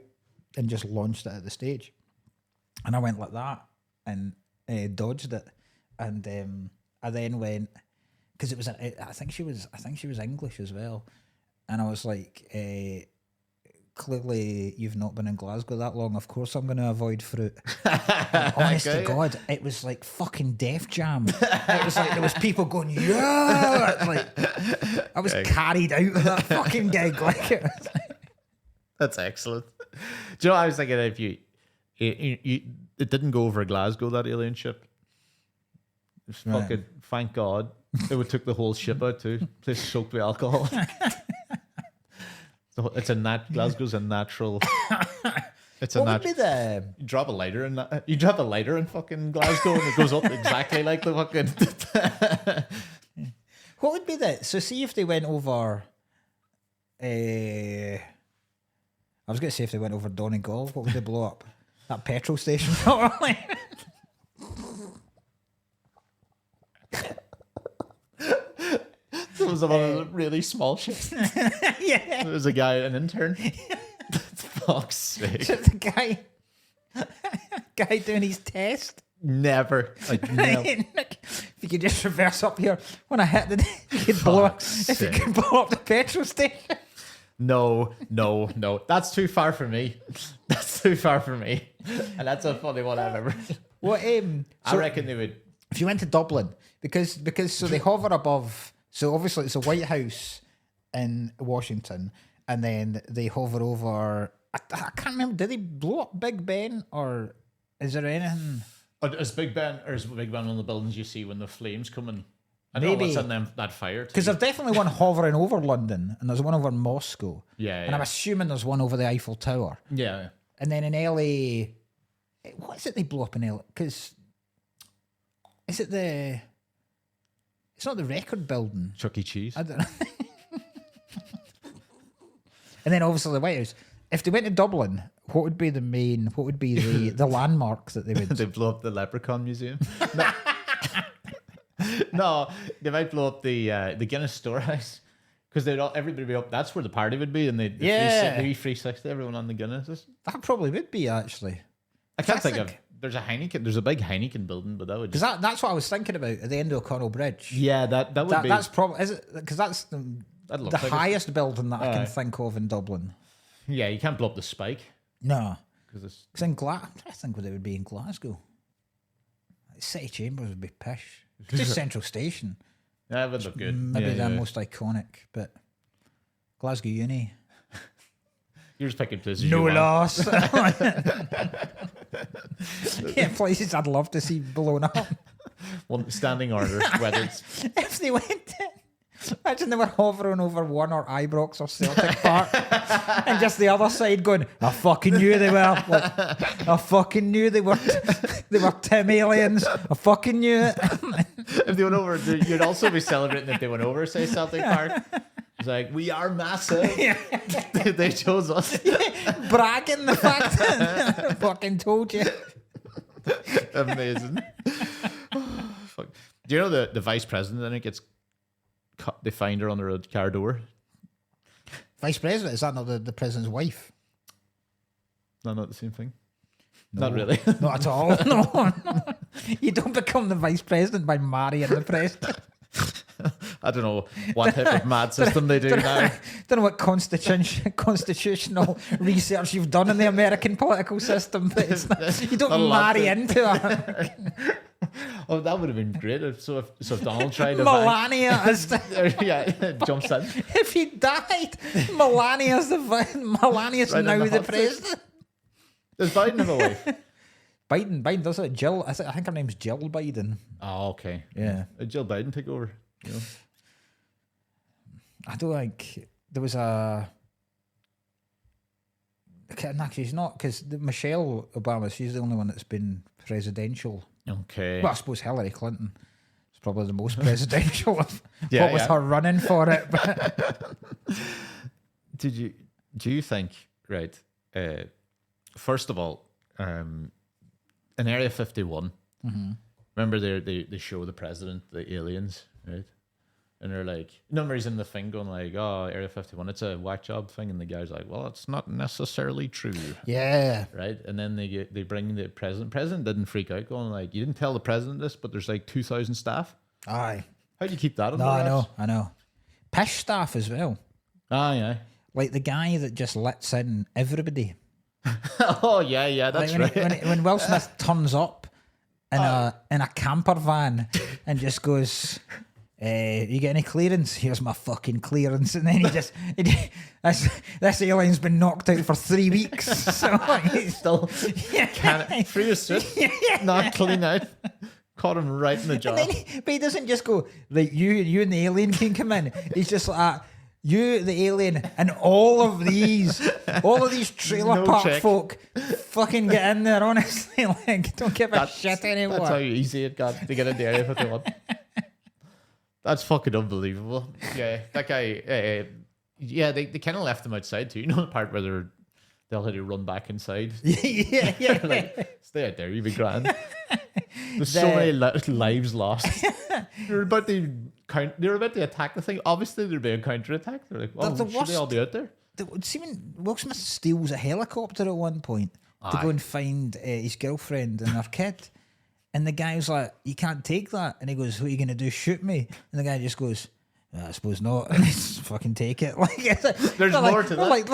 and just launched it at the stage, and I went like that and dodged it, and I then went because it was. I think she was English as well, and I was like, "Clearly, you've not been in Glasgow that long. Of course, I'm going to avoid fruit." And honest to God, it was like fucking Def Jam. It was like there was people going, "Yeah!" Like I was carried out of that fucking gig. Like That's excellent. Do you know? I was thinking if it didn't go over Glasgow, that alien ship. Fucking thank God it would took the whole ship out too. Place soaked with alcohol. So it's Glasgow's a natural. It's a natural. You drop a lighter in that. You drop a lighter in fucking Glasgow and it goes up exactly like the fucking. What would be that? So see if they went over. I was going to say if they went over Donegal, what would they blow up? That petrol station, probably. It was one of the really small ships. Yeah. There was a guy, an intern. Fuck's sake. So the guy doing his test. Never. If you could just reverse up here, when I hit you could blow up. If you could blow up the petrol station. No. That's too far for me. And that's a funny one I've ever. What? I reckon they would. If you went to Dublin, because so they hover above. So obviously it's a White House in Washington, and then they hover over. I can't remember. Did they blow up Big Ben, or is there anything? Is Big Ben one of the buildings you see when the flames come in? I know Maybe. what's in them, that fire. Because there's definitely one hovering over London, and there's one over Moscow. Yeah, And I'm assuming there's one over the Eiffel Tower. Yeah. And then in LA, what is it they blow up in LA? Because is it the? It's not the record building. Chuck E. Cheese. I don't know. And then obviously the White House. If they went to Dublin, what would be the main? What would be the landmarks that they would? They blow up the Leprechaun Museum. No. No, they might blow up the Guinness Storehouse because everybody be up. That's where the party would be, and they'd be 360 everyone on the Guinness. That probably would be actually. I can't think of. There's a Heineken. There's a big Heineken building, but that would because that's what I was thinking about at the end of O'Connell Bridge. Yeah, that would be. That's probably is it because that's the highest building that I can think of in Dublin. Yeah, you can't blow up the Spike. No, because it's in Glasgow. I think what it would be in Glasgow. City Chambers would be pish. Just Central Station. Yeah, that would look good. Maybe the most iconic, but Glasgow Uni. You're just picking places. No loss. Yeah, places I'd love to see blown up. One standing order, whether it's if they went. Imagine they were hovering over one or Ibrox or Celtic Park, and just the other side going, "I fucking knew they were. Like, I fucking knew they were. They were Tim aliens. I fucking knew it." If they went over, you'd also be celebrating if they went over, say Celtic Park. It's like, we are massive. Yeah. They chose us. Yeah, bragging the fact that I fucking told you. Amazing. Fuck. Do you know the vice president? I think it's. They find her under a car door. Vice president? Is that not the president's wife? No, not the same thing. No, not really. Not at all. No. You don't become the vice president by marrying the president. I don't know what type of mad system they do now. Don't know what constitutional research you've done in the American political system, but you don't marry into her. Oh, that would have been great. So if Donald tried to Melania jumps in. If he died, Melania's right now the president. Does Biden have a wife? Biden does it. Jill, I think her name's Jill Biden. Oh, okay. Yeah. Jill Biden take over. You know? I don't think there was a. No, she's not, because Michelle Obama, she's the only one that's been presidential. Okay. Well, I suppose Hillary Clinton is probably the most presidential. What was her running for it? But do you think, right? First of all, in Area 51, remember they show the president the aliens, right? And they're like, numbers in the thing going like, oh, Area 51, it's a whack job thing. And the guy's like, well, it's not necessarily true. Yeah. Right? And then they bring the president. President didn't freak out going like, you didn't tell the president this, but there's like 2,000 staff. Aye. How do you keep that on the No, I know. Pish staff as well. Yeah. Like the guy that just lets in everybody. Oh, yeah, that's like when Will Smith turns up in a camper van and just goes... you get any clearance? Here's my fucking clearance. And then this alien's been knocked out for 3 weeks. So he's still can't free his suit, not clean out. Caught him right in the jaw. But he doesn't just go, like, you and the alien can come in. He's just like, you, the alien, and all of these trailer park folk fucking get in there, honestly. Like, don't give a shit anymore. That's how easy it got to get in the Area 51. That's fucking unbelievable. Yeah, that guy. They kind of left him outside too. You know the part where they'll have to run back inside. Yeah. Like, stay out there, you'll be grand. There's so many lives lost. They're about to attack the thing. Obviously, they're being counterattacked. They're like, oh, should they all be out there? See, when Will Smith steals a helicopter at one point to go and find his girlfriend and her kid. And the guy was like, you can't take that. And he goes, what are you going to do, shoot me? And the guy just goes, I suppose not. And he's fucking take it. Like, there's more to that. Like,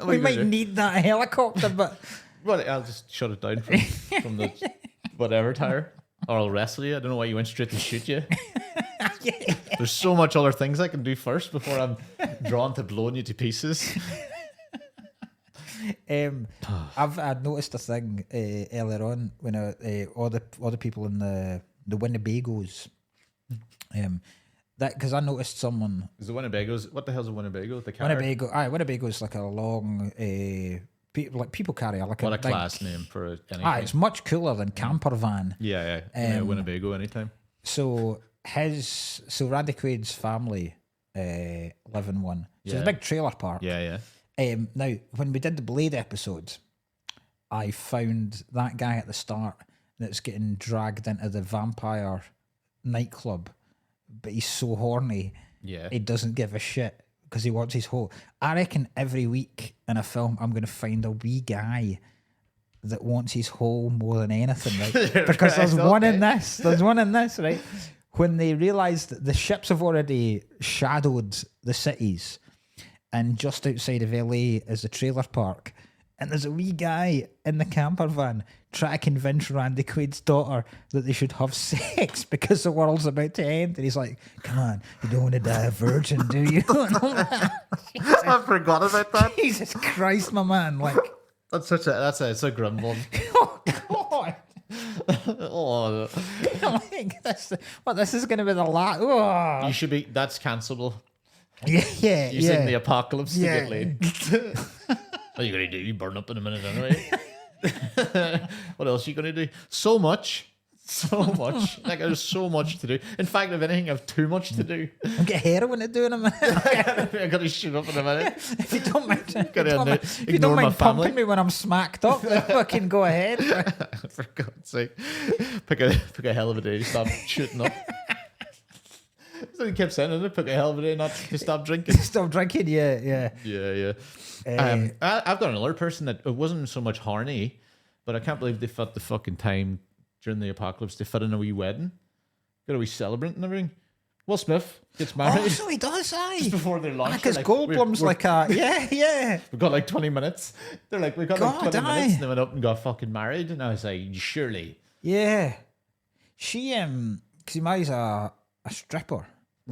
we might need that helicopter, but... Well, I'll just shut it down from the whatever tower. Or I'll wrestle you. I don't know why you went straight to shoot you. There's so much other things I can do first before I'm drawn to blowing you to pieces. I'd noticed a thing earlier on when all the people in the Winnebagos, that because I noticed someone. Is the Winnebagos? What the hell's a Winnebago? The car? Winnebago's like a long. People carry like what a a big, class name for anything. It's much cooler than camper van. Yeah. Winnebago anytime. So Randy Quaid's family live in one. So it's a big trailer park. Yeah. Now, when we did the Blade episode, I found that guy at the start that's getting dragged into the vampire nightclub, but he's so horny, he doesn't give a shit because he wants his hole. I reckon every week in a film, I'm going to find a wee guy that wants his hole more than anything, right? Because there's one in this. There's one in this, right? When they realise that the ships have already shadowed the cities, and just outside of LA is the trailer park, and there's a wee guy in the camper van trying to convince Randy Quaid's daughter that they should have sex because the world's about to end, and he's like, "Come on, you don't want to die a virgin, do you?" I forgot about that. Jesus Christ, my man! Like that's it's a grim one. Oh God. Oh, Like, this is going to be the last. Oh. you should be. That's cancelable. Yeah. Using the apocalypse to get laid. What are you gonna do? You burn up in a minute anyway. What else are you gonna do? So much. Like there's so much to do. In fact, if anything, I have too much to do. I'll get heroin to do in a minute. I gotta shoot up in a minute. If you don't mind, ignore my family. Pumping me when I'm smacked up, then fucking go ahead. For God's sake, pick a hell of a day to stop shooting up. So he kept saying it. Pick a hell of a day not to stop drinking. Stop drinking, yeah. I've got another person that it wasn't so much horny, but I can't believe they fit the fucking time during the apocalypse. They fit in a wee wedding, got a wee celebrant and everything. Will Smith gets married. Oh, so he does, aye. Just before their launch. Because Goldblum's like a yeah. We've got like 20 minutes. They're like, we've got like 20 minutes, and they went up and got fucking married. And I was like, surely. Yeah. She because he marries a stripper.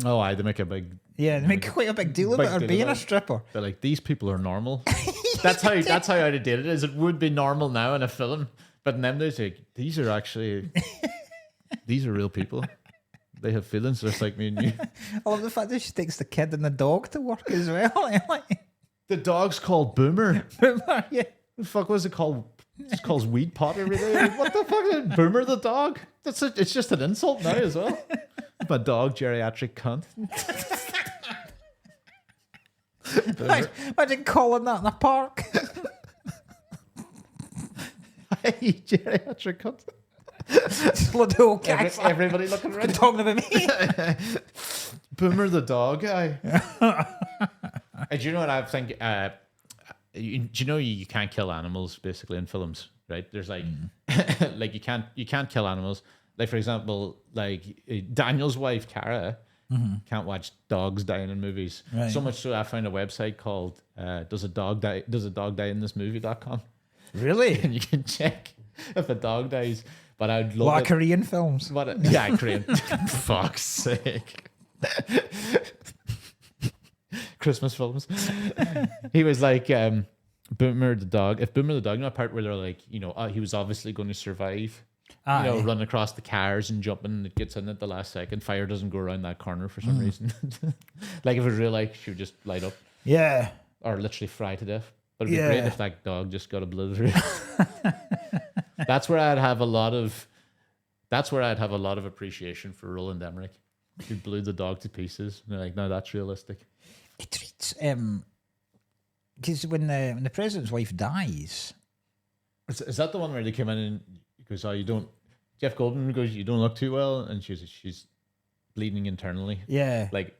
Oh, aye, they make a big. Yeah, they make quite a big deal about her being a stripper. They're like, these people are normal. That's how out of date it is. It would be normal now in a film, but in them days, like, these are real people. They have feelings just like me and you. I love the fact that she takes the kid and the dog to work as well. The dog's called Boomer. Boomer, yeah. The fuck was it called? It calls weed pot every day. Like, what the fuck is Boomer the dog? It's just an insult now as well. My dog, geriatric cunt. Imagine calling that in the park. Hey, geriatric cunt. Everybody looking around. Talking about me. Boomer the dog guy. Do you know what I think? Do you know you can't kill animals basically in films, right? There's like, like you can't kill animals. Like for example, like Daniel's wife Cara can't watch dogs dying in movies. Right. So much so I found a website called Does a Dog Die in This Movie.com. Really? And you can check if a dog dies. But I'd love it. Korean films. Korean. Fuck's sake. Christmas films. He was like Boomer the dog. If Boomer the dog, you know, a part where they're like, he was obviously going to survive. Run across the cars and jumping, and it gets in at the last second. Fire doesn't go around that corner for some reason. Like if it was real life, she would just light up. Yeah. Or literally fry to death. But it'd be great if that dog just got obliterated. That's where I'd have a lot of appreciation for Roland Emmerich. He blew the dog to pieces. And they're like, no, that's realistic. It treats because when the president's wife dies, is that the one where they came in and goes, oh, you don't. Jeff Goldblum goes, you don't look too well, and she's bleeding internally. Yeah, like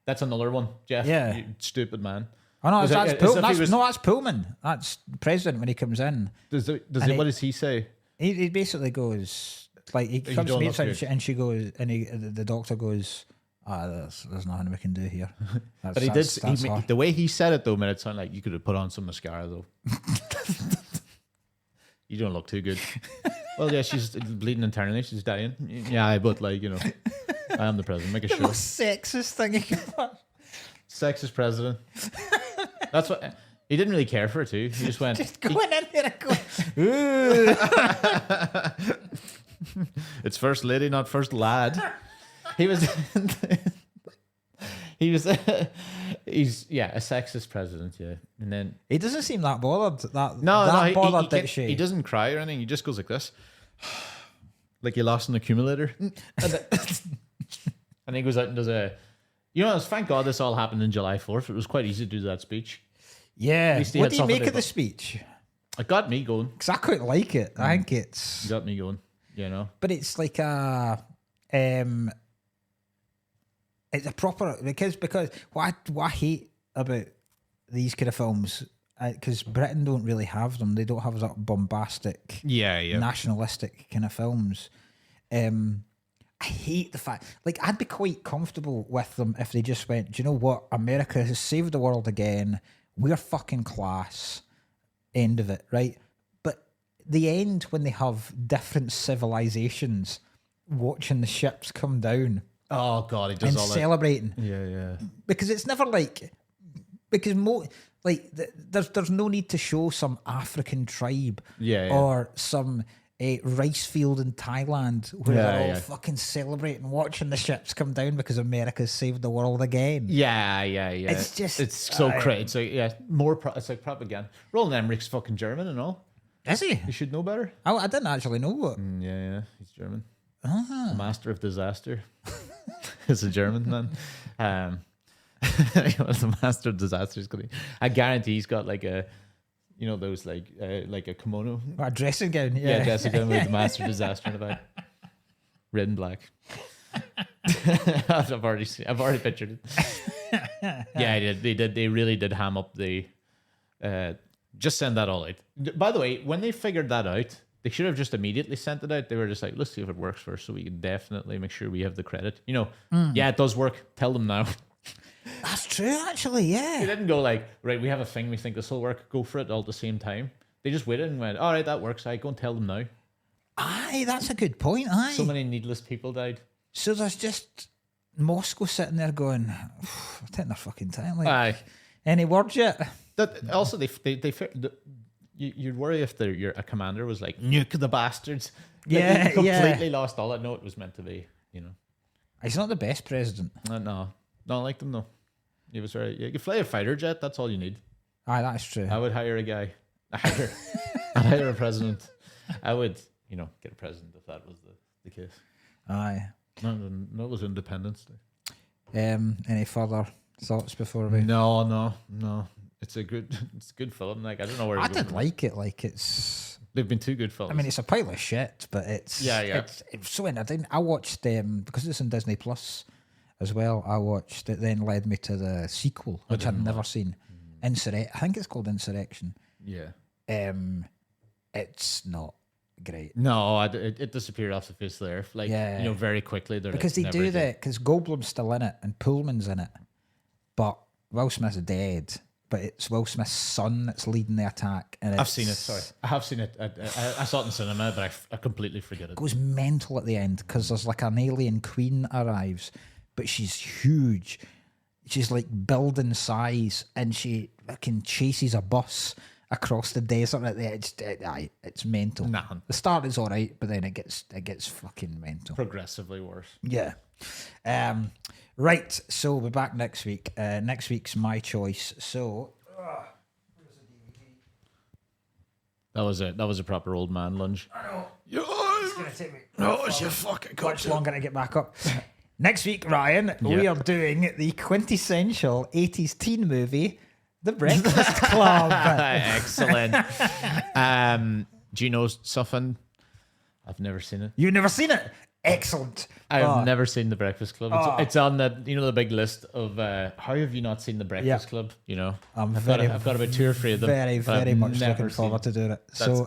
that's another one, Jeff. Yeah, you stupid man. Oh no, that's Pullman. That's the president when he comes in. What does he say? He basically goes like he comes to meet her and she goes and the doctor goes, there's nothing we can do here. But the way he said it though made it sound like you could have put on some mascara though. You don't look too good. Well, yeah, she's bleeding internally. She's dying. Yeah, but like, I am the president. Make a The show. most sexist thing you can watch. Sexist president. That's what he didn't really care for it too. He just went. Just going in there and going, ooh. It's first lady, not first lad. He was. He's a sexist president, yeah. And then He doesn't seem that bothered. bothered that shit. he doesn't cry or anything. He just goes like this, like you lost an accumulator, and he goes out and does a. Thank God this all happened in July 4th. It was quite easy to do that speech. Yeah. What What do you make of the speech? It got me going. Because I quite like it. I think it's. It got me going. But it's like a. It's a proper because what I hate about these kind of films because Britain don't really have them. They don't have that bombastic, nationalistic kind of films. I hate the fact, like, I'd be quite comfortable with them if they just went, do you know what? America has saved the world again. We're fucking class. End of it, right? But the end when they have different civilizations watching the ships come down. Oh God, he does and all that. Celebrating. Yeah. Because it's never like, because there's no need to show some African tribe or some rice field in Thailand where they're all fucking celebrating, watching the ships come down because America's saved the world again. Yeah. It's just, it's so crazy. It's like, it's like propaganda. Roland Emmerich's fucking German and all. Is he? You should know better. I didn't actually know what. Yeah, he's German. The master of disaster. Is a German man. The master of disasters. I guarantee he's got like a, those like a kimono. A dressing gown. Yeah, dressing gown with the master of disaster in the back. Red and black. I've already pictured it. Yeah, they really did ham up the. Just send that all out. By the way, when they figured that out, they should have just immediately sent it out. They were just like, let's see if it works first so we can definitely make sure we have the credit. Yeah, it does work. Tell them now. That's true, actually, yeah. They didn't go like, right, we have a thing, we think this will work, go for it all at the same time. They just waited and went, all right, that works. Go and tell them now. Aye, that's a good point, aye. So many needless people died. So there's just Moscow sitting there going, they're taking their fucking time. Like, Aye. Any words yet? Also, you'd worry if you're a commander was like, nuke the bastards. Like, he completely lost all it. No, it was meant to be, He's not the best president. No, don't like them though. He was very. You could fly a fighter jet. That's all you need. Aye, that's true. I would hire a guy. I'd hire a president. I would, get a president if that was the case. Aye. No, it was Independence Day. Any further thoughts before we? No. It's a good film. Like, I don't know where I did like it. Like, it's. They've been two good films. I mean, it's a pile of shit, but it's It's so entertaining. I watched because it's on Disney Plus as well. I watched it. Then led me to the sequel, which I'd never seen. I think it's called Insurrection. Yeah. It's not great. No, it disappeared off the face of the earth. Like, very quickly. Because they do that. Because Goldblum's still in it and Pullman's in it, but Will Smith's dead. But it's Will Smith's son that's leading the attack. And I've seen it. Sorry, I have seen it. I saw it in cinema, but I completely forget it. It goes mental at the end because there's like an alien queen arrives, but she's huge. She's like building size, and she fucking chases a bus across the desert at the edge. It's mental. Nah. The start is all right, but then it gets fucking mental. Progressively worse. Yeah. Right, so we'll be back next week. Next week's my choice. So, that was a proper old man lunge. I know. It's gonna take me. No, it's your fucking Much longer to get back up. Next week, Ryan, we are doing the quintessential 80s teen movie, The Breakfast Club. Excellent. Do you know something? I've never seen it. You've never seen it? Excellent. I've never seen The Breakfast Club. It's on the big list of how have you not seen The Breakfast Club? I've got about 2 or 3 of them. Very much looking forward to doing it. So,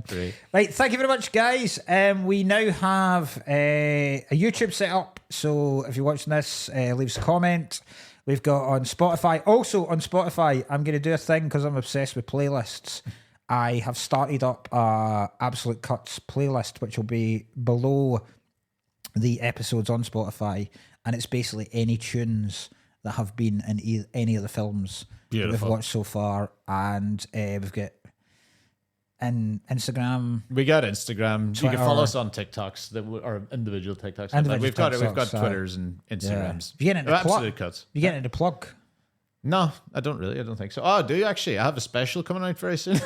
great. Right, thank you very much, guys. We now have a YouTube set up. So if you're watching this, leave us a comment. We've got on Spotify. Also on Spotify, I'm going to do a thing because I'm obsessed with playlists. I have started up a Absolute Cuts playlist, which will be below the episodes on Spotify, and it's basically any tunes that have been in any of the films that we've Beautiful. watched so far, and we've got Instagram. We got Instagram. Twitter. You can follow us on TikToks, or individual TikToks. Individual we've got TikToks, Twitters and Instagrams. You get into Absolute cuts. You get into plug. No, I don't really. I don't think so. Oh, do you actually? I have a special coming out very soon.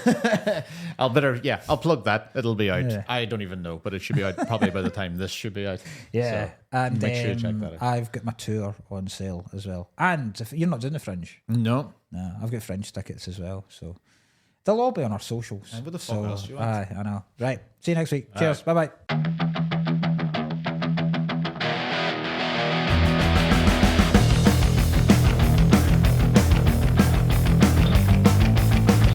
I'll plug that. It'll be out. Yeah. I don't even know, but it should be out probably by the time this should be out. Yeah, So and make sure you check that out. I've got my tour on sale as well. And if you're not doing the Fringe, No. I've got Fringe tickets as well. So they'll all be on our socials. What the fuck else do you want? I know. Right. See you next week. Cheers. Bye bye.